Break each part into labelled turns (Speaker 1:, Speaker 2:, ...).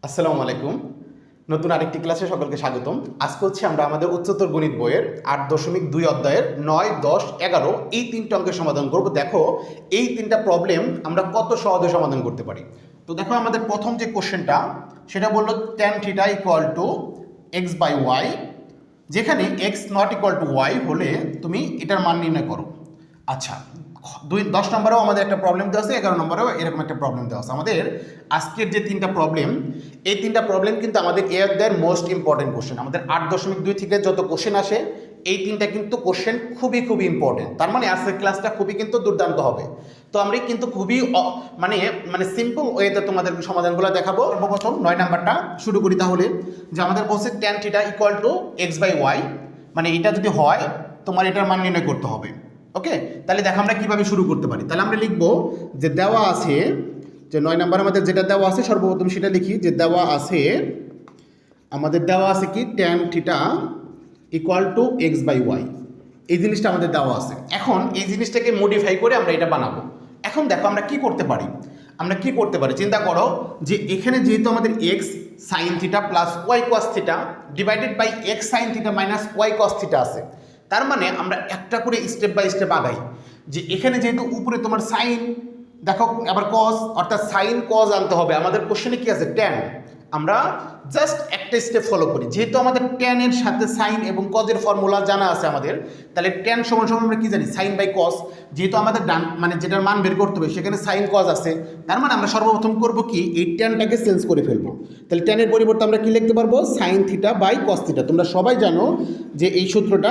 Speaker 1: আসসালামু আলাইকুম। নতুন আরেকটি ক্লাসে সকলকে স্বাগতম। আজকে হচ্ছে আমরা আমাদের উচ্চতর গণিত বইয়ের ৮.২ অধ্যায়ের ৯, ১০, ১১ এই তিনটা অঙ্কের সমাধান করব। দেখো এই তিনটা প্রবলেম আমরা কত সহজে সমাধান করতে পারি। তো দেখো আমাদের প্রথম যে কোশ্চেনটা সেটা বললো tan theta equal to x by Y, যেখানে X not equal to Y হলে তুমি এটার মান নির্ণয় করো। আচ্ছা, 10 নম্বরেও আমাদের একটা প্রবলেম দেওয়া আছে, 11 নম্বরেও এরকম একটা প্রবলেম দেওয়া আছে। আমাদের আজকের যে তিনটা প্রবলেম, এই তিনটা প্রবলেম কিন্তু আমাদের এই অধ্যায়ের মোস্ট ইম্পর্টেন্ট কোশ্চেন। আমাদের 8.2 থেকে যত কোশ্চেন আসে এই তিনটা কিন্তু কোশ্চেন খুবই ইম্পর্টেন্ট। তার মানে আজকের ক্লাসটা খুবই কিন্তু দুর্দান্ত হবে। তো আমরা কিন্তু খুবই মানে সিম্পল ওয়েতে তোমাদের সমাধানগুলো দেখাবো। সর্বপ্রথম 9 নাম্বারটা শুরু করি তাহলে, যে আমাদের বলছে tan theta equal to x by y, মানে এটা যদি হয় তোমার এটার মান নির্ণয় করতে হবে। ওকে, তাহলে দেখো আমরা কিভাবে শুরু করতে পারি। তাহলে আমরা লিখবো যে দেওয়া আছে, যে 9 নাম্বার আমাদের যেটা দেওয়া আছে সর্বপ্রথম সেটা লিখি, যে দেওয়া আছে আমাদের দেওয়া আছে কি tan theta equal to x by y, এই জিনিসটা আমাদের দেওয়া আছে। এখন এই জিনিসটাকে মডিফাই করে আমরা এটা বানাবো। এখন দেখো আমরা কি করতে পারি, চিন্তা করো যে এখানে যেহেতু আমাদের x sine theta plus y cos theta divided by x sine theta minus y cos theta আছে, তার মানে আমরা একটা করে স্টেপ বাই স্টেপ আগাই। যে এখানে যেহেতু উপরে তোমার সাইন, দেখো আবার কস, অর্থাৎ সাইন কস আনতে হবে। আমাদের কোশ্চেনে কি আছে ট্যান, আমরা জাস্ট একটা স্টেপ ফলো করি। যেহেতু আমাদের ট্যানের সাথে সাইন এবং কজের ফর্মুলা জানা আছে আমাদের, তাহলে ট্যান সমান সমান আমরা কি জানি সাইন বাই কস। যেহেতু আমাদের ডান মানে যেটার মান বের করতে হবে সেখানে সাইন কজ আছে, তার মানে আমরা সর্বপ্রথম করব কি এই ট্যানটাকে চেঞ্জ করে ফেলবো। তাহলে ট্যানের পরিবর্তে আমরা কি লিখতে পারবো sine theta by cos theta. তোমরা সবাই জানো যে এই সূত্রটা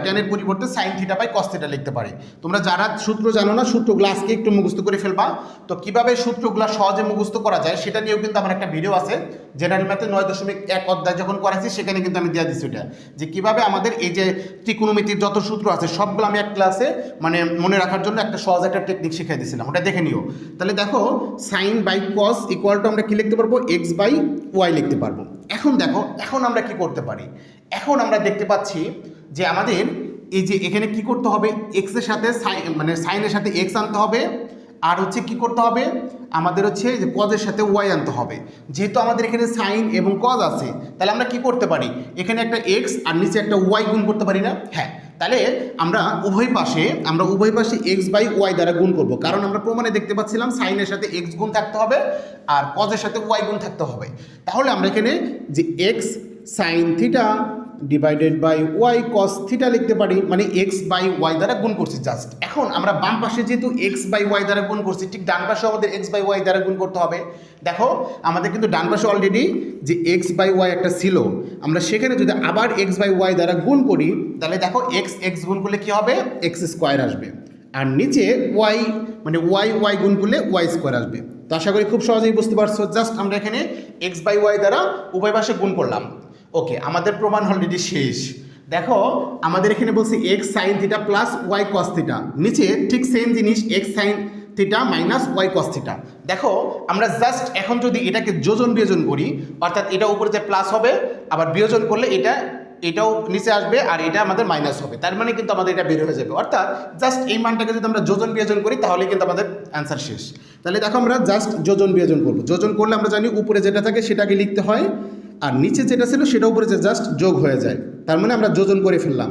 Speaker 1: ট্যানের পরিবর্তে sine theta by cos theta লিখতে পারে। তোমরা যারা সূত্র জানো না সূত্রগুলো আজকে একটু মুখস্থ করে ফেলবা। তো কিভাবে সূত্রগুলো সহজে মুখস্থ করা যায় সেটা নিয়েও কিন্তু আমার একটা ভিডিও আছে, জেনারেল ম্যাথে 9.1 অধ্যায় যখন করাইছি সেখানে কিন্তু আমি দিয়ে দিচ্ছি ওটা, যে কিভাবে আমাদের এই যে ত্রিকোণমিতির যত সূত্র আছে সবগুলো আমি এক ক্লাসে মানে মনে রাখার জন্য একটা সহজ একটা টেকনিক শিখিয়ে দিয়েছিলাম, ওটা দেখে নিও। তাহলে দেখো sine by cos equal to আমরা কি লিখতে পারবো এক্স বাই ওয়াই লিখতে পারবো। এখন দেখো এখন আমরা কি করতে পারি, এখন আমরা দেখতে পাচ্ছি যে আমাদের এই যে এখানে কি করতে হবে, এক্সের সাথে মানে সাইনের সাথে এক্স আনতে হবে, আর হচ্ছে কি করতে হবে আমাদের হচ্ছে যে কজের সাথে ওয়াই আনতে হবে। যেহেতু আমাদের এখানে সাইন এবং কজ আছে, তাহলে আমরা কি করতে পারি এখানে একটা এক্স আর নিচে একটা ওয়াই গুণ করতে পারি না? হ্যাঁ, তাহলে আমরা উভয় পাশে এক্স বাই ওয়াই দ্বারা গুণ করব, কারণ আমরা প্রমাণে দেখতে পাচ্ছিলাম সাইনের সাথে এক্স গুণ থাকতে হবে আর কজের সাথে ওয়াই গুণ থাকতে হবে। তাহলে আমরা এখানে যে x sine theta divided by y cos theta লিখতে পারি, মানে এক্স বাই ওয়াই দ্বারা গুণ করছি জাস্ট। এখন আমরা বাম পাশে যেহেতু এক্স বাই ওয়াই দ্বারা গুণ করছি, ঠিক ডান পাশে আমাদের এক্স বাই ওয়াই দ্বারা গুণ করতে হবে। দেখো আমাদের কিন্তু ডান পাশে অলরেডি যে এক্স বাই ওয়াই একটা ছিল, আমরা সেখানে যদি আবার এক্স বাই ওয়াই দ্বারা গুণ করি তাহলে দেখো এক্স গুণ করলে কী হবে এক্স স্কোয়ার আসবে, আর নিচে ওয়াই মানে ওয়াই গুণ করলে ওয়াই স্কোয়ার আসবে। তো আশা করি খুব সহজেই বুঝতে পারছো। জাস্ট আমরা এখানে এক্স বাই ওয়াই দ্বারা উভয় পাশে গুণ করলাম। ওকে, আমাদের প্রমাণ অলরেডি শেষ। দেখো আমাদের এখানে বলছি x sine theta plus y cos theta, নিচে ঠিক সেম জিনিস x sine theta minus y cos theta. দেখো আমরা জাস্ট এখন যদি এটাকে যোজন বিয়োজন করি, অর্থাৎ এটা উপরে যে প্লাস হবে আবার বিয়োজন করলে এটাও নিচে আসবে আর এটা আমাদের মাইনাস হবে, তার মানে কিন্তু আমাদের এটা বের হয়ে যাবে। অর্থাৎ জাস্ট এই মানটাকে যদি আমরা যোজন বিয়োজন করি তাহলে কিন্তু আমাদের অ্যান্সার শেষ। তাহলে দেখো আমরা জাস্ট যোজন বিয়োজন করবো। যোজন করলে আমরা জানি উপরে যেটা থাকে সেটাকে লিখতে হয়, আর নিচে যেটা ছিল সেটা উপরে যে জাস্ট যোগ হয়ে যায়, তার মানে আমরা যোজন করে ফেললাম।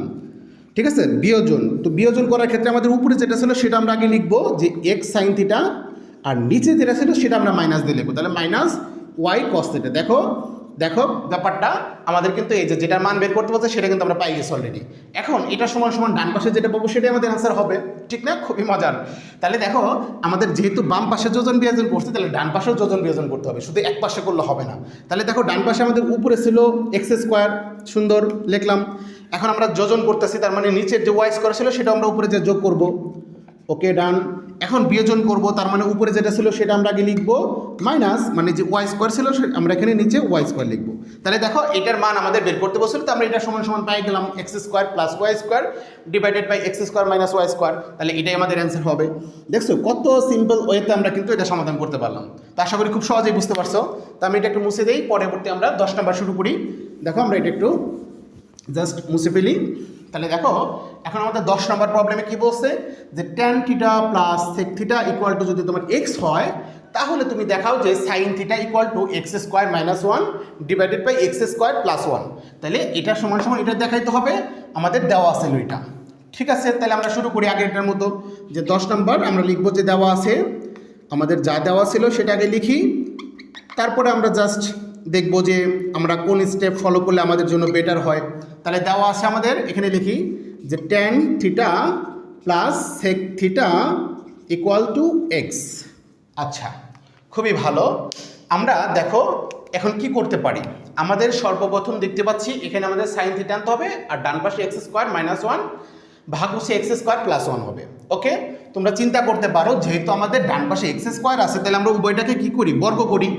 Speaker 1: ঠিক আছে, বিয়োজন, তো বিয়োজন করার ক্ষেত্রে আমাদের উপরে যেটা ছিল সেটা আমরা আগে লিখবো যে এক্স সাইন থিটা, আর নিচে যেটা ছিল সেটা আমরা মাইনাস দিয়ে লিখবো, তাহলে মাইনাস ওয়াই কস থিটা। দেখো ব্যাপারটা আমাদের কিন্তু এই যে যেটা মান বের করতে পারছে সেটা কিন্তু আমরা পাই গেছি অলরেডি। এখন এটা সমান সমান ডান পাশে যেটা পাবো সেটাই আমাদের অ্যান্সার হবে, ঠিক না? খুবই মজার। তাহলে দেখো আমাদের যেহেতু বাম পাশে যোজন বিয়োজন করছে, তাহলে ডান পাশেও যোজন বিয়োজন করতে হবে, শুধু এক পাশে করলে হবে না। তাহলে দেখো ডান পাশে আমাদের উপরে ছিল এক্স স্কোয়ার, সুন্দর লিখলাম। এখন আমরা যোজন করতেছি, তার মানে নিচের যে ওয়াই স্কোয়ার ছিল সেটা আমরা উপরে যে যোগ করব। ওকে ডান। এখন বিয়োজন করব, তার মানে উপরে যেটা ছিল সেটা আমরা আগে লিখবো মাইনাস, মানে যে ওয়াই স্কোয়ার ছিল আমরা এখানে নিচে ওয়াই স্কোয়ার লিখবো। তাহলে দেখো এটার মান আমাদের বের করতে বলছিল, তো আমরা এটা সমান সমান পাই গেলাম x square plus y square divided by x square minus y square. তাহলে এটাই আমাদের অ্যান্সার হবে। দেখছো কত সিম্পল ওয়েতে আমরা কিন্তু এটা সমাধান করতে পারলাম। তো আশা করি খুব সহজেই বুঝতে পারছো। তো আমি এটা একটু মুছে দিই, পরবর্তী আমরা 10 নাম্বার শুরু করি। দেখো আমরা এটা একটু জাস্ট মুছে ফেলি। তাহলে দেখো এখন আমাদের 10 নম্বর প্রবলেমে কি বলছে, যে tan theta plus sec theta equal to যদি তোমার এক্স হয়, তাহলে তুমি দেখাও যে sine theta equal to x square minus one divided by x square plus one. তাহলে এটা সমান সমান এটা দেখাইতে হবে, আমাদের দেওয়া আছে ওইটা। ঠিক আছে, তাহলে আমরা শুরু করি আগেরটার মতো, যে 10 নম্বর আমরা লিখবো যে দেওয়া আছে, আমাদের যা দেওয়া ছিল সেটা আগে লিখি, তারপরে আমরা জাস্ট দেখবো যে আমরা কোন স্টেপ ফলো করলে আমাদের জন্য বেটার হয়। তাহলে দেওয়া আছে আমাদের, এখানে লিখি যে tan theta plus sec theta equal to x. আচ্ছা, খুবই ভালো। আমরা দেখো এখন কি করতে পারি, আমাদের সর্বপ্রথম দেখতে পাচ্ছি এখানে আমাদের সাইন থিটা আনতে হবে, আর ডান পাশে এক্স স্কোয়ার মাইনাস ওয়ান ভাগ হচ্ছে এক্স স্কোয়ার প্লাস ওয়ান হবে। ওকে, তোমরা চিন্তা করতে পারো যেহেতু আমাদের ডান পাশে এক্স স্কোয়ার আছে, তাহলে আমরা উভয়টাকে কি করি, বর্গ করি।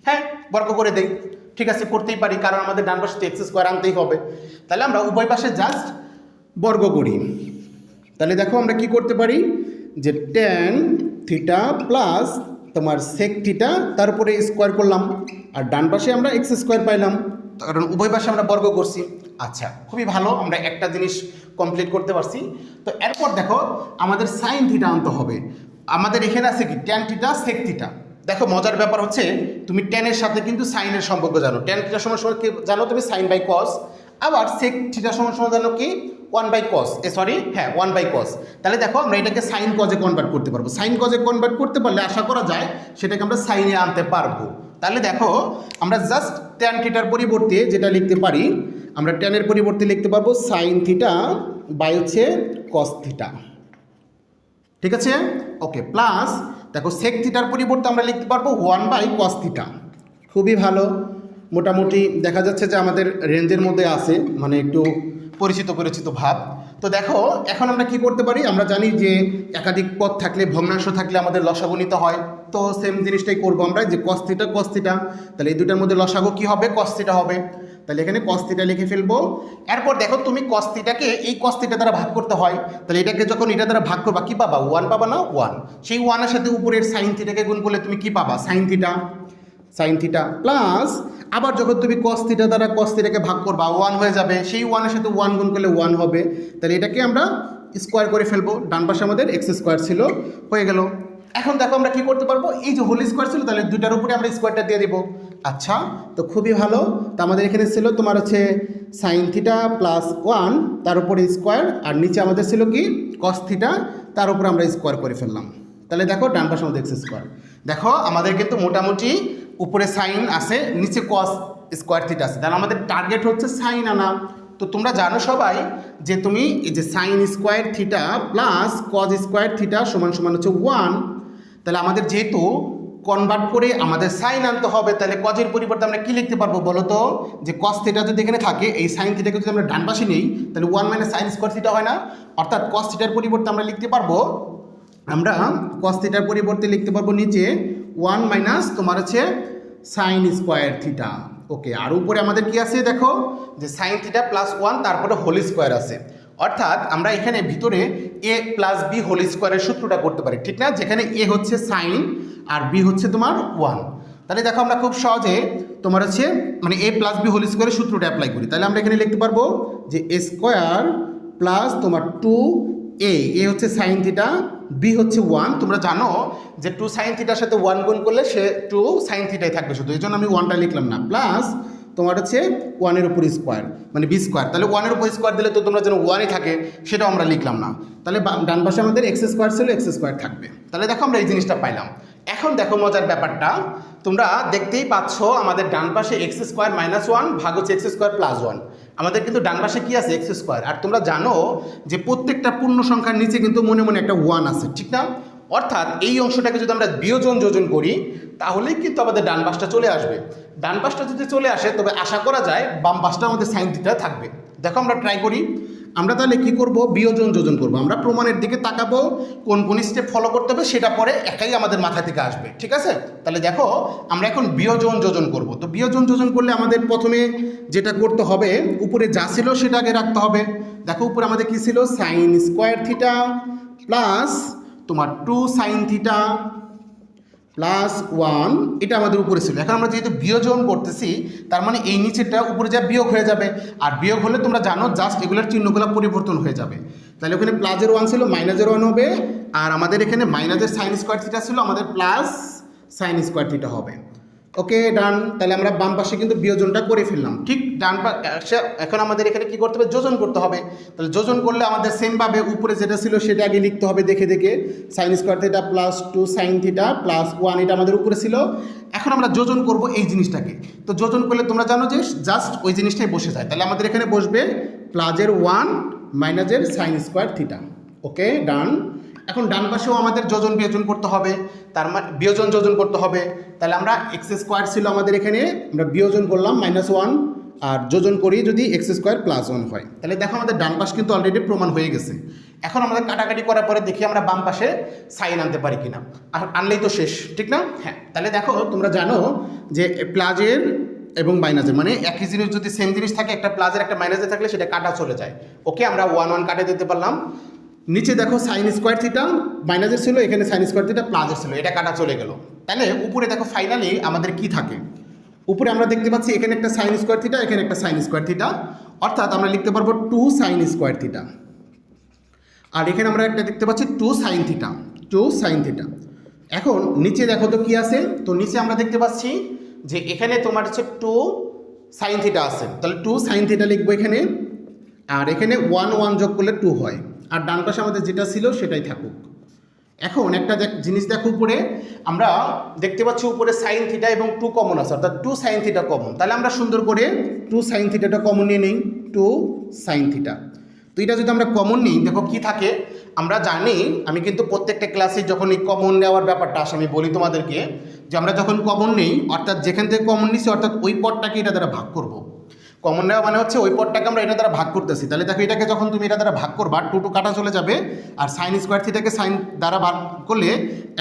Speaker 1: হ্যাঁ, বর্গ করে দেই, ঠিক আছে, করতেই পারি, কারণ আমাদের ডান পাশে এক্স স্কোয়ার আনতেই হবে। তাহলে আমরা উভয় পাশে জাস্ট বর্গ করি। তাহলে দেখো আমরা কি করতে পারি, যে ট্যান থিটা প্লাস তোমার সেক থিটা, তারপরে স্কোয়ার করলাম, আর ডান পাশে আমরা এক্স স্কোয়ার পাইলাম, কারণ উভয় পাশে আমরা বর্গ করছি। আচ্ছা, খুবই ভালো, আমরা একটা জিনিস কমপ্লিট করতে পারছি। তো এরপর দেখো আমাদের সাইন থিটা আনতে হবে। আমাদের এখানে আছে কি ট্যান থিটা সেক থিটা। দেখো মজার ব্যাপার হচ্ছে, তুমি ট্যানের সাথে কিন্তু সাইনের সম্পর্ক জানো, ট্যান থিটা সমান সমান কি জানো তুমি, সাইন বাই কস। আবার সেক থিটা সমান সমান জানো কি, 1 বাই কস, হ্যাঁ 1 বাই কস। তাহলে দেখো আমরা এটাকে সাইন কজে কনভার্ট করতে পারবো। সাইন কজে কনভার্ট করতে পারলে আশা করা যায় সেটাকে আমরা সাইনে আনতে পারবো। তাহলে দেখো আমরা জাস্ট ট্যান থিটার পরিবর্তে যেটা লিখতে পারি, আমরা ট্যানের পরিবর্তে লিখতে পারবো সাইন থিটা বাই হচ্ছে কস থিটা। ঠিক আছে, ওকে, প্লাস দেখো সেক থিটার পরিবর্তে আমরা লিখতে পারবো 1 বাই কস থিটা। খুবই ভালো, মোটামুটি দেখা যাচ্ছে যে আমাদের রেঞ্জের মধ্যে আছে, মানে একটু পরিচিত ভাব। তো দেখো এখন আমরা কি করতে পারি, আমরা জানি যে একাধিক পদ থাকলে, ভগ্নাংশ থাকলে আমাদের লসাগু নিতে হয়। তো সেম জিনিসটাই করবো আমরা, যে কস থিটা, তাহলে এই দুটার মধ্যে লসাগু কি হবে, কস থিটা হবে। তাহলে এখানে কস থিটা লিখে ফেলবো। এরপর দেখো তুমি কস থিটাকে এই কস থিটা দ্বারা ভাগ করতে হয়, তাহলে এটাকে যখন এটা দ্বারা ভাগ করবা কি পাবা, 1 পাবা না, 1। সেই 1 এর সাথে উপরের সাইন থিটাকে গুণ করলে তুমি কি পাবা, সাইন থিটা প্লাস আবার যখন তুমি কস থিটা দ্বারা কস থিটাকে ভাগ করবা 1 হয়ে যাবে, সেই 1 এর সাথে 1 গুণ করলে 1 হবে। তাহলে এটাকে আমরা স্কোয়ার করে ফেলবো, ডান পাশে আমাদের এক্স স্কোয়ার ছিল, হয়ে গেল। এখন দেখো আমরা কি করতে পারবো, এই যে হোল স্কোয়ার ছিল, তাহলে দুইটার উপরে আমরা স্কোয়ারটা দিয়ে দিব। আচ্ছা, তো খুবই ভালো। তো আমাদের এখানে ছিল তোমার হচ্ছে সাইন থিটা প্লাস 1 তার উপরে স্কোয়ার, আর নিচে আমাদের ছিল কি কস থিটা, তার উপরে আমরা স্কোয়ার করে ফেললাম। তাহলে দেখো ডান পাশে আমাদের এক্স স্কোয়ার। দেখো আমাদের কিন্তু মোটামুটি উপরে সাইন আছে, নিচে কস স্কোয়ার থিটা আছে, তাহলে আমাদের টার্গেট হচ্ছে সাইন আনা। তো তোমরা জানো সবাই যে তুমি এই যে sign square theta plus cos square theta সমান সমান হচ্ছে 1। তাহলে আমাদের যেহেতু কনভার্ট করে আমাদের সাইন আনতে হবে, তাহলে কজের পরিবর্তে আমরা কি লিখতে পারবো বলো তো, যে কস থিটা যদি এখানে থাকে, এই সাইন থিটাকে যদি আমরা ডান পাশে নেই, তাহলে 1 মাইনাস সাইন স্কোয়ার থিটা হয় না। অর্থাৎ কস থিটার পরিবর্তে আমরা লিখতে পারবো, আমরা কস থিটার পরিবর্তে লিখতে পারবো নিচে 1 মাইনাস তোমার হচ্ছে সাইন স্কোয়ার থিটা। ওকে, আর উপরে আমাদের কি আছে দেখো, যে সাইন থিটা প্লাস 1 তারপরে হোল স্কোয়ার আছে। অর্থাৎ আমরা এখানে ভিতরে এ প্লাস বি হোল স্কোয়ারের সূত্রটা করতে পারি, ঠিক না, যেখানে এ হচ্ছে সাইন আর বি হচ্ছে তোমার 1। তাহলে দেখো আমরা খুব সহজে তোমার হচ্ছে মানে এ প্লাস বি হোল স্কোয়ারের সূত্রটা অ্যাপ্লাই করি। তাহলে আমরা এখানে লিখতে পারবো যে এ স্কোয়ার প্লাস তোমার 2a, এ হচ্ছে সাইন থিটা, বি হচ্ছে 1। তোমরা জানো যে 2 সাইন থিটার সাথে 1 গুণ করলে সে 2 সাইন থিটাই থাকবে শুধু, এই জন্য আমি 1টা লিখলাম না, প্লাস তোমার হচ্ছে 1 এর উপর স্কোয়ার মানে বি স্কোয়ার। তাহলে 1 এর উপর স্কোয়ার দিলে তো তোমরা যেন 1ই থাকে, সেটাও আমরা লিখলাম না। তাহলে ডান পাশে আমাদের এক্স স্কোয়ার ছিল, এক্স স্কোয়ার থাকবে। তাহলে দেখো আমরা এই জিনিসটা পাইলাম। এখন দেখো মজার ব্যাপারটা, তোমরা দেখতেই পাচ্ছ আমাদের ডান পাশে এক্স স্কোয়ার মাইনাস 1 ভাগ হচ্ছে এক্স স্কোয়ার প্লাস 1। আমাদের কিন্তু ডান পাশে কি আছে, এক্স স্কোয়ার। আর তোমরা জানো যে প্রত্যেকটা পূর্ণ সংখ্যার নিচে কিন্তু মনে মনে একটা 1 আছে, ঠিক না। অর্থাৎ এই অংশটাকে যদি আমরা বিয়োজন যোজন করি, তাহলেই কিন্তু আমাদের ডান পাশটা চলে আসবে। ডান পাশটা যদি চলে আসে, তবে আশা করা যায় বাম পাশটা আমাদের সাইন থিটা থাকবে। দেখো আমরা ট্রাই করি। আমরা তাহলে কি করব, বিয়োজন যোজন করব। আমরা প্রমাণের দিকে তাকাবো, কোন কোন স্টেপ ফলো করতে হবে সেটা পরে একাই আমাদের মাথা থেকে আসবে, ঠিক আছে। তাহলে দেখো আমরা এখন বিয়োজন যোজন করব। তো বিয়োজন যোজন করলে আমাদের প্রথমে যেটা করতে হবে, উপরে যা ছিল সেটা আগে রাখতে হবে। দেখো উপরে আমাদের কি ছিল, সাইন স্কোয়ার থিটা প্লাস তোমার 2 সাইন থিটা প্লাস 1, এটা আমাদের উপরে ছিল। এখন আমরা যেহেতু বিয়োজন করতেছি, তার মানে এই নিচেরটা উপরে যা বিয়োগ হয়ে যাবে, আর বিয়োগ হলে তোমরা জানো জাস্ট এগুলোর চিহ্নগুলো পরিবর্তন হয়ে যাবে। তাহলে ওখানে প্লাসের 1 ছিল, মাইনাসের 1 হবে। আর আমাদের এখানে মাইনাসের সাইন স্কোয়ার থিটা ছিল, আমাদের প্লাস সাইন স্কোয়ার থিটা হবে। ওকে ডান। তাহলে আমরা বাম পাশে কিন্তু বিয়োজনটা করে ফেললাম। ঠিক ডান পাশে এখন আমাদের এখানে কি করতে হবে, যোজন করতে হবে। তাহলে যোজন করলে আমাদের সেমভাবে উপরে যেটা ছিল সেটা আগে লিখতে হবে দেখে দেখে, sign square theta plus 2 sign theta plus 1, এটা আমাদের উপরে ছিল। এখন আমরা যোজন করব এই জিনিসটাকে। তো যোজন করলে তোমরা জানো যে জাস্ট ওই জিনিসটাই বসে যায়। তাহলে আমাদের এখানে বসবে প্লাসের 1 মাইনাসের সাইন স্কোয়ার থিটা। ওকে ডান। এখন ডান পাশেও আমাদের যোজন বিয়োজন করতে হবে, তার মানে বিয়োজন যোজন করতে হবে। তাহলে আমরা এক্স স্কোয়ার ছিল আমাদের এখানে, আমরা বিয়োজন করলাম -1, আর যোজন করি যদি এক্স স্কোয়ার প্লাস 1 হয়। তাহলে দেখো আমাদের ডান পাশ কিন্তু অলরেডি প্রমাণ হয়ে গেছে। এখন আমাদের কাটাকাটি করার পরে দেখি আমরা বাম পাশে সাইন আনতে পারি কিনা, আর আনলেই তো শেষ, ঠিক না? হ্যাঁ। তাহলে দেখো তোমরা জানো যে প্লাসের এবং মাইনাসের মানে একই জিনিস যদি সেম জিনিস থাকে, একটা প্লাসের একটা মাইনাসে থাকলে সেটা কাটা চলে যায়। ওকে, আমরা 1 1 কাটে দিতে পারলাম। নিচে দেখো সাইন স্কোয়ার থিটা মাইনাসের ছিল, এখানে সাইন স্কোয়ার থিটা প্লাসের ছিল, এটা কাটা চলে গেল। তাহলে উপরে দেখো ফাইনালি আমাদের কি থাকে, উপরে আমরা দেখতে পাচ্ছি এখানে একটা সাইন স্কোয়ার থিটা, এখানে একটা সাইন স্কোয়ার থিটা, অর্থাৎ আমরা লিখতে পারবো 2 সাইন স্কোয়ার থিটা। আর এখানে আমরা একটা দেখতে পাচ্ছি 2 সাইন থিটা, 2 সাইন থিটা। এখন নিচে দেখো তো কি আছে, তো নিচে আমরা দেখতে পাচ্ছি যে এখানে তোমার হচ্ছে 2 সাইন থিটা আছে, তাহলে 2 সাইন থিটা লিখবো এখানে, আর এখানে 1 1 যোগ করলে 2 হয়, আর ডান পাশে আমাদের যেটা ছিল সেটাই থাকুক। এখন একটা জিনিস দেখো, উপরে আমরা দেখতে পাচ্ছি উপরে সাইন থিটা এবং 2 কমন আছে, অর্থাৎ 2 সাইন থিটা কমন। তাহলে আমরা সুন্দর করে 2 সাইন থিটাটা কমন নিয়ে নিই, 2 সাইন থিটা। তো এটা যদি আমরা কমন নিই, দেখো কি থাকে, আমরা জানি, আমি কিন্তু প্রত্যেকটা ক্লাসে যখন এই কমন নেওয়ার ব্যাপারটা আসে আমি বলি তোমাদেরকে যে আমরা যখন কমন নেই, অর্থাৎ যেখান থেকে কমন নিচ্ছি অর্থাৎ ওই পদটাকে এটা দ্বারা ভাগ করব। কমন নেওয়া মানে হচ্ছে ওই পদটাকে আমরা এটা দ্বারা ভাগ করতেছি। তাহলে দেখো এটাকে যখন তুমি এটা দ্বারা ভাগ করবা, 2 2 কাটা চলে যাবে, আর সাইন স্কোয়ার থিটাকে সাইন দ্বারা ভাগ করলে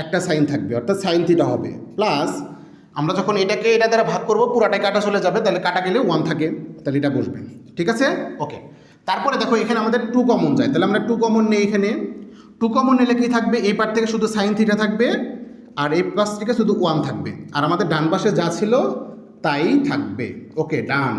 Speaker 1: একটা সাইন থাকবে, অর্থাৎ সাইন থিটা হবে। প্লাস আমরা যখন এটাকে এটা দ্বারা ভাগ করব পুরাটাই কাটা চলে যাবে, তাহলে কাটা গেলে 1 থাকে, তাহলে এটা বসবে। ঠিক আছে? ওকে। তারপরে দেখো এখানে আমাদের 2 কমন যায়, তাহলে আমরা 2 কমন নেই। এখানে 2 কমন নিলে কি থাকবে, এই পার্ট থেকে শুধু সাইন থিটা থাকবে, আর এই পাশ থেকে শুধু 1 থাকবে, আর আমাদের ডান পাশে যা ছিল তাই থাকবে। ওকে ডান।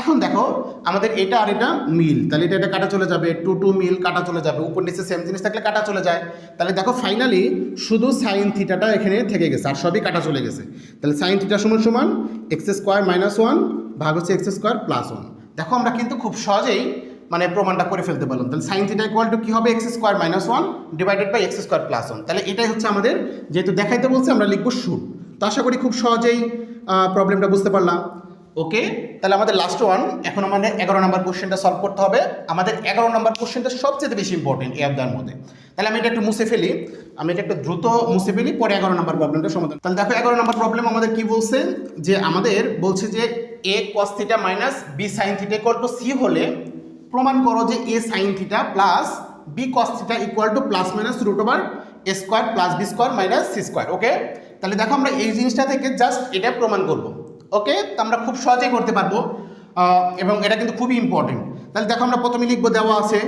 Speaker 1: এখন দেখো আমাদের এটা আর এটা মিল, তাহলে এটা কাটা চলে যাবে, 2 2 মিল কাটা চলে যাবে, উপর নিচে সেম জিনিস থাকলে কাটা চলে যায়। তাহলে দেখো ফাইনালি শুধু সাইন থিটাটা এখানে থেকে গেছে, আর সবই কাটা চলে গেছে। তাহলে সাইন থিটা সমান সমান এক্স স্কোয়ার -1 ভাগ হচ্ছে এক্স স্কোয়ার +1। দেখো আমরা কিন্তু খুব সহজেই মানে প্রমাণটা করে ফেলতে পারলাম। তাহলে সাইন থিটা ইকুয়াল টু কী হবে, x square -1 divided by x square +1। তাহলে এটাই হচ্ছে আমাদের, যেহেতু দেখাইতে বলছে আমরা লিখবো শুট। তো আশা করি খুব সহজেই প্রবলেমটা বুঝতে পারলাম। ওকে, তাহলে আমাদের লাস্ট ওয়ান, এখন আমাদের 11 নম্বর কোশ্চেনটা সলভ করতে হবে। আমাদের 11 নম্বর কোশ্চেনটা সবচেয়ে বেশি ইম্পর্টেন্ট এই অধ্যায়ের মধ্যে। তাহলে আমি এটা একটু মুছে ফেলি, আমি এটা একটু দ্রুত মুছে ফেলি, পরে 11 নম্বর প্রবলেমটা সমাধান। তাহলে দেখো 11 নম্বর প্রবলেম আমাদের কি বলছে, যে আমাদের বলছে যে a cos theta minus b sin theta equal to c হলে প্রমাণ করো যে a sin theta plus b cos theta equal to plus minus √a square plus b square minus c square. Okay, তাহলে দেখো আমরা এই জিনিসটা থেকে জাস্ট এটা প্রমাণ করব। ওকে, তো আমরা খুব সহজেই করতে পারবো, এবং এটা কিন্তু খুবই ইম্পর্টেন্ট। তাহলে দেখো আমরা প্রথমে লিখবো, দেওয়া আছে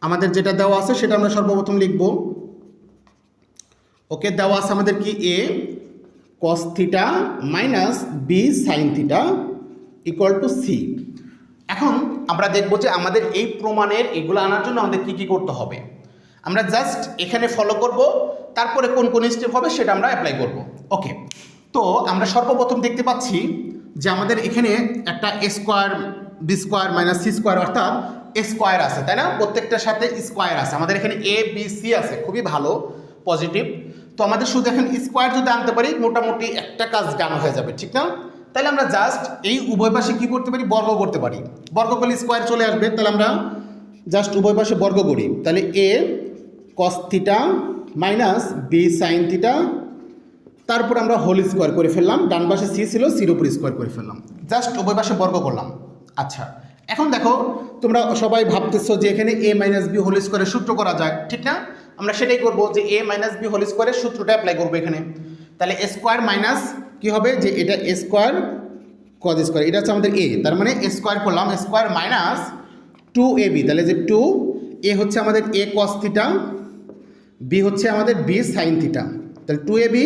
Speaker 1: আমাদের, যেটা দেওয়া আছে সেটা আমরা সর্বপ্রথম লিখব। ওকে, দেওয়া আছে আমাদের কি, a cos theta minus b sin theta equal to c। এখন আমরা দেখব যে আমাদের এই প্রমাণের এগুলো আনার জন্য আমাদের কি কি করতে হবে। আমরা জাস্ট এখানে ফলো করব, তারপরে কোন কোন স্টেপ হবে সেটা আমরা অ্যাপ্লাই করব। ওকে, তো আমরা সর্বপ্রথম দেখতে পাচ্ছি যে আমাদের এখানে একটা a square b square minus c square, অর্থাৎ a স্কোয়ার আছে, তাই না? প্রত্যেকটার সাথে স্কোয়ার আছে, আমাদের এখানে a b c আছে, খুবই ভালো, পজিটিভ। তো আমাদের শুধু এখন স্কোয়ার যদি আনতে পারি মোটামুটি একটা কাজ ডান হয়ে যাবে, ঠিক না? তাহলে আমরা জাস্ট এই উভয় পাশে কী করতে পারি, বর্গ করতে পারি। বর্গ করলে স্কোয়ার চলে আসবে, তাহলে আমরা জাস্ট উভয় পাশে বর্গ করি। তাহলে a cos theta minus b sin theta, তারপর আমরা হোল স্কোয়ার করে ফেললাম, ডান পাশে c ছিল, সির উপর স্কোয়ার করে ফেললাম, জাস্ট উভয় পাশে বর্গ করলাম। আচ্ছা, এখন দেখো তোমরা সবাই ভাবতেছো যে এখানে a মাইনাস b হোল স্কোয়ারের সূত্র করা যায়, ঠিক না? আমরা সেটাই করব, যে a মাইনাস b হোল স্কোয়ারের সূত্রটা অ্যাপ্লাই করবো এখানে। তাহলে a স্কোয়ার মাইনাস কী হবে, যে এটা a স্কোয়ার cos স্কোয়ার, এটা হচ্ছে আমাদের a, তার মানে a স্কোয়ার করলাম, a স্কোয়ার মাইনাস 2ab, তাহলে যে 2a হচ্ছে আমাদের a cos থিটা, b হচ্ছে আমাদের b sin থিটা, তাহলে 2ab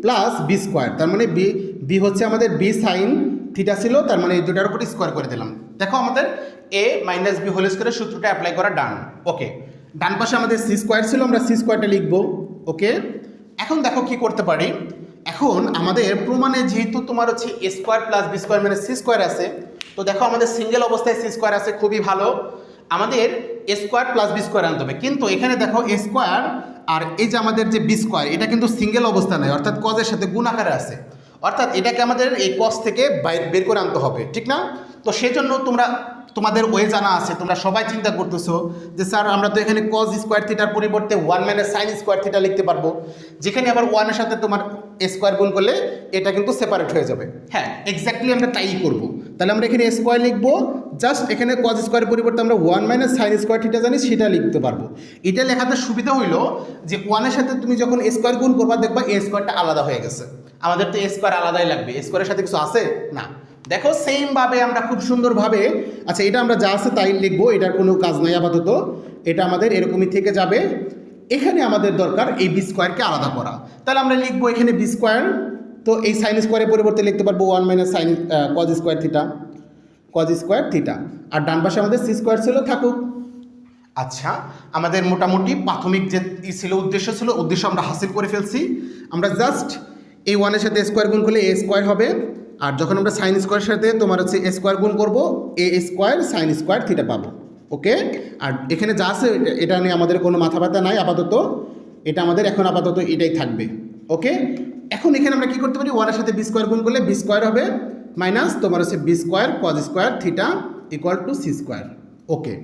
Speaker 1: প্লাস b স্কোয়ার, তার মানে b হচ্ছে আমাদের b sin থিটা ছিল, তার মানে এই দুটার উপর স্কোয়ার করে দিলাম। দেখো আমাদের a মাইনাস b হোল স্কোয়ারের সূত্রটা অ্যাপ্লাই করা ডান। ওকে, ডান পাশে আমাদের c স্কোয়ার ছিল, আমরা c স্কোয়ারটা লিখবো। ওকে, এখন দেখো কি করতে পারি, এখন আমাদের প্রমাণে যেহেতু তোমার হচ্ছে এ স্কোয়ার প্লাস বি স্কোয়ার মানে সি স্কোয়ার আছে, তো দেখো আমাদের সিঙ্গেল অবস্থায় সি স্কোয়ার আছে, খুবই ভালো। আমাদের এ স্কোয়ার প্লাস বি স্কোয়ার আনতে হবে, কিন্তু এখানে দেখো এ স্কোয়ার আর এই যে আমাদের যে বি স্কোয়ার এটা কিন্তু সিঙ্গেল অবস্থা নয়, অর্থাৎ কজের সাথে গুণ আকারে আছে, অর্থাৎ এটাকে আমাদের এই কজ থেকে বের করে আনতে হবে, ঠিক না? তো সেজন্য তোমাদের ওয়ে জানা আছে, তোমরা সবাই চিন্তা করতেছো যে স্যার আমরা তো এখানে কজ স্কোয়ার থিটার পরিবর্তে 1 মাইনাস সাইন স্কোয়ার থিটা লিখতে পারবো, যেখানে আবার 1 এর সাথে তোমার স্কোয়ার গুণ করলে এটা কিন্তু সেপারেট হয়ে যাবে। হ্যাঁ, এক্স্যাক্টলি আমরা তাই করবো। তাহলে আমরা এখানে স্কোয়ার লিখবো, জাস্ট এখানে কজ স্কোয়ারের পরিবর্তে আমরা 1 মাইনাস সাইন স্কোয়ার থিটা জানি সেটা লিখতে পারবো। এটা লেখাতে সুবিধা হইলো যে 1 এর সাথে তুমি যখন স্কোয়ার গুণ করবা দেখবা এ স্কোয়ারটা আলাদা হয়ে গেছে। আমাদের তো স্কোয়ার আলাদাই লাগবে, স্কোয়ারের সাথে কিছু আছে না। দেখো সেমভাবে আমরা খুব সুন্দরভাবে, আচ্ছা এটা আমরা যা আছে তাই লিখবো, এটার কোনো কাজ নাই আপাতত, এটা আমাদের এরকমই থেকে যাবে। এখানে আমাদের দরকার এই বি স্কোয়ারকে আলাদা করা, তাহলে আমরা লিখবো এখানে বি স্কোয়ার, তো এই সাইন স্কোয়ারের পরিবর্তে লিখতে পারবো 1 minus sine cos square theta, cos square theta, আর ডান পাশে আমাদের সি স্কোয়ার ছিল থাকুক। আচ্ছা, আমাদের মোটামুটি প্রাথমিক যে উদ্দেশ্য আমরা হাসিল করে ফেলছি। আমরা জাস্ট এই 1 এর সাথে স্কোয়ার গুণ করলে এ স্কোয়ার হবে, আর যখন আমরা সাইন স্কোয়ারের সাথে তোমার হচ্ছে এ স্কোয়ার গুণ করবো এ স্কোয়ার সাইন স্কোয়ার থিটা পাবো। ওকে, আর এখানে যা আছে এটা নিয়ে আমাদের কোনো মাথা ব্যথা নাই আপাতত, এটা আমাদের এখন আপাতত এটাই থাকবে। ওকে, এখন এখানে আমরা কি করতে পারি, 1 এর সাথে বি স্কোয়ার গুণ করলে বি স্কোয়ার হবে মাইনাস তোমার হচ্ছে B square cos square theta equal to C square. Okay,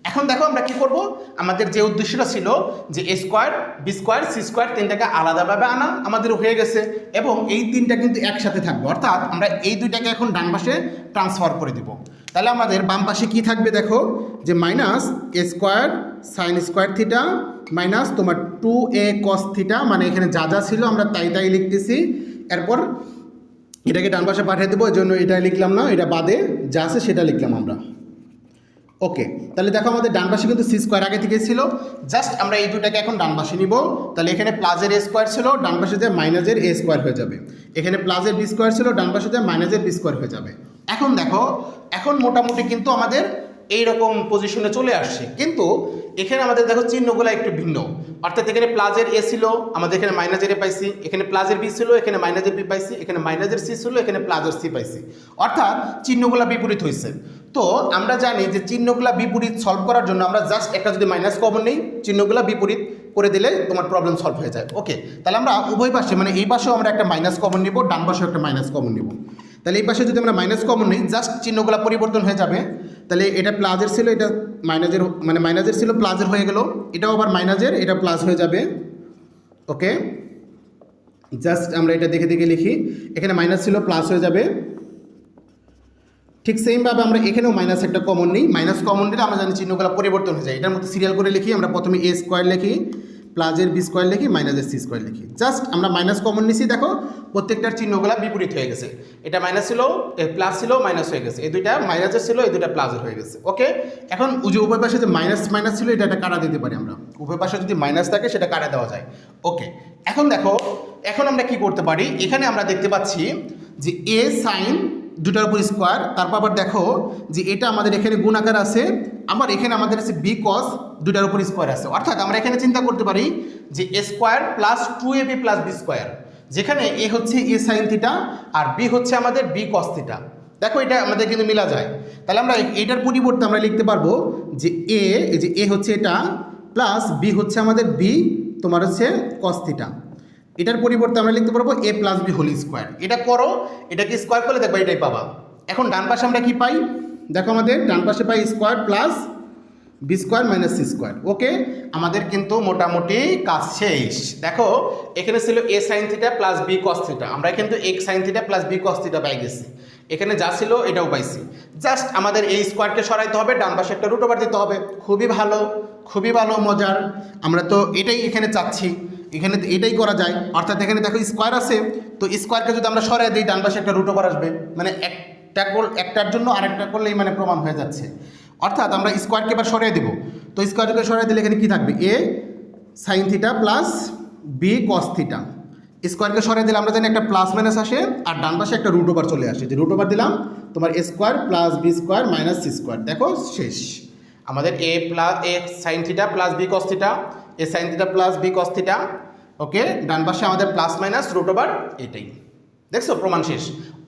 Speaker 1: এখন দেখো আমরা কি করব, আমাদের যে উদ্দেশ্যটা ছিল যে A square B square C square তিনটাকে আলাদাভাবে আনা আমাদের হয়ে গেছে, এবং এই তিনটা কিন্তু একসাথে থাকবে, অর্থাৎ আমরা এই দুইটাকে এখন ডান পাশে ট্রান্সফার করে দেব। তাহলে আমাদের বাম পাশে কি থাকবে দেখো, যে minus A square sine square theta minus তোমার 2a কস থিটা, মানে এখানে যা যা ছিল আমরা তাই লিখতেছি, এরপর এটাকে ডান পাশে পাঠিয়ে দেবো, এই জন্য এটা লিখলাম না, এটা বাদে যা আছে সেটা লিখলাম আমরা। ওকে, তাহলে দেখো আমাদের ডান পাশে কিন্তু সি স্কোয়ার আগে থেকে ছিল, জাস্ট আমরা এই দুটাকে এখন ডান পাশে নিব। তাহলে এখানে প্লাসের এ স্কোয়ার ছিল, ডান পাশে যে মাইনাসের এ স্কোয়ার হয়ে যাবে, এখানে প্লাসের বি স্কোয়ার ছিল, ডান পাশে যে মাইনাসের বি স্কোয়ার হয়ে যাবে। এখন দেখো, এখন মোটামুটি কিন্তু আমাদের এইরকম পজিশনে চলে আসছে, কিন্তু এখানে আমাদের দেখো চিহ্নগুলো একটু ভিন্ন, অর্থাৎ এখানে প্লাসের এ ছিল, আমাদের এখানে মাইনাসের এ পাইছি, এখানে প্লাসের বি ছিল, এখানে মাইনাসের বি পাইছি, এখানে মাইনাসের সি ছিল, এখানে প্লাসের সি পাইছি, অর্থাৎ চিহ্নগুলো বিপরীত হয়েছে। তো আমরা জানি যে চিহ্নগুলো বিপরীত সলভ করার জন্য আমরা জাস্ট একটা যদি মাইনাস কমন নেই, চিহ্নগুলো বিপরীত করে দিলে তোমার প্রবলেম সলভ হয়ে যায়। ওকে, তাহলে আমরা উভয় পাশে মানে এই পাশেও আমরা একটা মাইনাস কমন নিব, ডান পাশেও একটা মাইনাস কমন নিব। তাহলে এই পাশে যদি আমরা মাইনাস কমন নিই, জাস্ট চিহ্নগুলো পরিবর্তন হয়ে যাবে। তাহলে এটা প্লাসের ছিল, এটা মাইনাসের, মানে মাইনাসের ছিল প্লাসের হয়ে গেল, এটাও আবার মাইনাসের, এটা প্লাস হয়ে যাবে। ওকে, জাস্ট আমরা এটা দেখে দেখে লিখি, এখানে মাইনাস ছিল প্লাস হয়ে যাবে। ঠিক সেমভাবে আমরা এখানেও মাইনাস একটা কমন নিই, মাইনাস কমন নিলে আমরা জানি চিহ্নগুলো পরিবর্তন হয়ে যায়। এটার মধ্যে সিরিয়াল করে লিখি, আমরা প্রথমে এ স্কোয়ার লিখি, প্লাসের বি স্কোয়ার লিখি, মাইনাসের সি স্কোয়ার লিখি, জাস্ট আমরা মাইনাস কমন নিছি। দেখো প্রত্যেকটার চিহ্নগুলো বিপরীত হয়ে গেছে, এটা মাইনাস ছিল প্লাস ছিল মাইনাস হয়ে গেছে, এই দুইটা মাইনাসের ছিল, এই দুইটা প্লাসের হয়ে গেছে। ওকে, এখন যে উভয় পাশে যে মাইনাস মাইনাস ছিল এটা কাটা দিতে পারি আমরা, উভয় পাশে যদি মাইনাস থাকে সেটা কাটা দেওয়া যায়। ওকে, এখন দেখো, এখন আমরা কি করতে পারি, এখানে আমরা দেখতে পাচ্ছি যে এ সাইন দুটার উপর স্কোয়ার, তারপর আবার দেখো যে এটা আমাদের এখানে গুণ আকার আছে, আবার এখানে আমাদের আছে বি কস দুটার উপর স্কোয়ার আছে, অর্থাৎ আমরা এখানে চিন্তা করতে পারি যে A square plus 2ab plus B square, যেখানে এ হচ্ছে এ সাইন থিটা আর বি হচ্ছে আমাদের বি কস থিটা। দেখো এটা আমাদের কিন্তু মিলা যায়, তাহলে আমরা এটার পরিবর্তে আমরা লিখতে পারবো যে এই যে এ হচ্ছে এটা প্লাস বি হচ্ছে আমাদের বি তোমার হচ্ছে কস থিটা, এটার পরিবর্তে আমরা লিখতে পারবো এ প্লাস বি হোল স্কোয়ার। এটা করো, এটাকে স্কোয়ার করলে দেখবা এটাই পাবা। এখন ডান পাশে আমরা কি পাই, দেখো আমাদের ডান পাশে pi square plus B square minus C square. Okay, আমাদের কিন্তু মোটামুটি কাজ শেষ। দেখো এখানে ছিল A sine theta plus B cos theta, আমরা কিন্তু X sine theta plus B cos theta পাই গেছি, এখানে যা ছিল এটাও পাইছি, জাস্ট আমাদের এই স্কোয়ারকে সরাইতে হবে, ডান পাশে একটা রুট ওভার দিতে হবে। খুবই ভালো, খুবই ভালো, মজার, আমরা তো এটাই এখানে চাচ্ছি, এখানে তো এটাই করা যায়। অর্থাৎ এখানে দেখো স্কোয়ার আছে, তো স্কোয়ারকে যদি আমরা সরাই দিই ডান পাশে একটা রুট ওভার আসবে, মানে একটার জন্য আরেকটা করলেই মানে প্রমাণ হয়ে যাচ্ছে। অর্থাৎ আমরা স্কোয়ারকে এবার সরিয়ে দেবো, তো স্কোয়ারকে সরিয়ে দিলে এখানে কী থাকবে, A sine theta plus B cos theta. স্কোয়ারকে সরিয়ে দিলে আমরা জানি একটা প্লাস মাইনাস আসে, আর ডান পাশে একটা রুট ওভার চলে আসে, যে রুট ওভার দিলাম তোমার A square plus B square minus C square. দেখো শেষ, আমাদের A sine theta plus B cos theta, A sine theta plus B cos theta, okay, ডান পাশে আমাদের প্লাস মাইনাস রুট ওভার এটাই। দেখছো, প্রমাণ শেষ।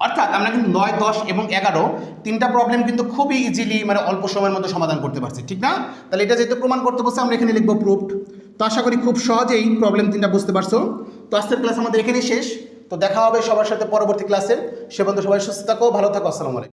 Speaker 1: অর্থাৎ আমরা কিন্তু 9, 10 এবং 11 তিনটা প্রবলেম কিন্তু খুবই ইজিলি মানে অল্প সময়ের মধ্যে সমাধান করতে পারছি, ঠিক না? তাহলে এটা যেহেতু প্রমাণ করতে বলছে আমরা এখানে লিখবো প্রুফড। তো আশা করি খুব সহজেই প্রবলেম তিনটা বুঝতে পারছো। তো আজকের ক্লাস আমাদের এখানেই শেষ। তো দেখা হবে সবার সাথে পরবর্তী ক্লাসে। সে পর্যন্ত সবাই সুস্থ থাকো, ভালো থাকো, আসসালামু আলাইকুম।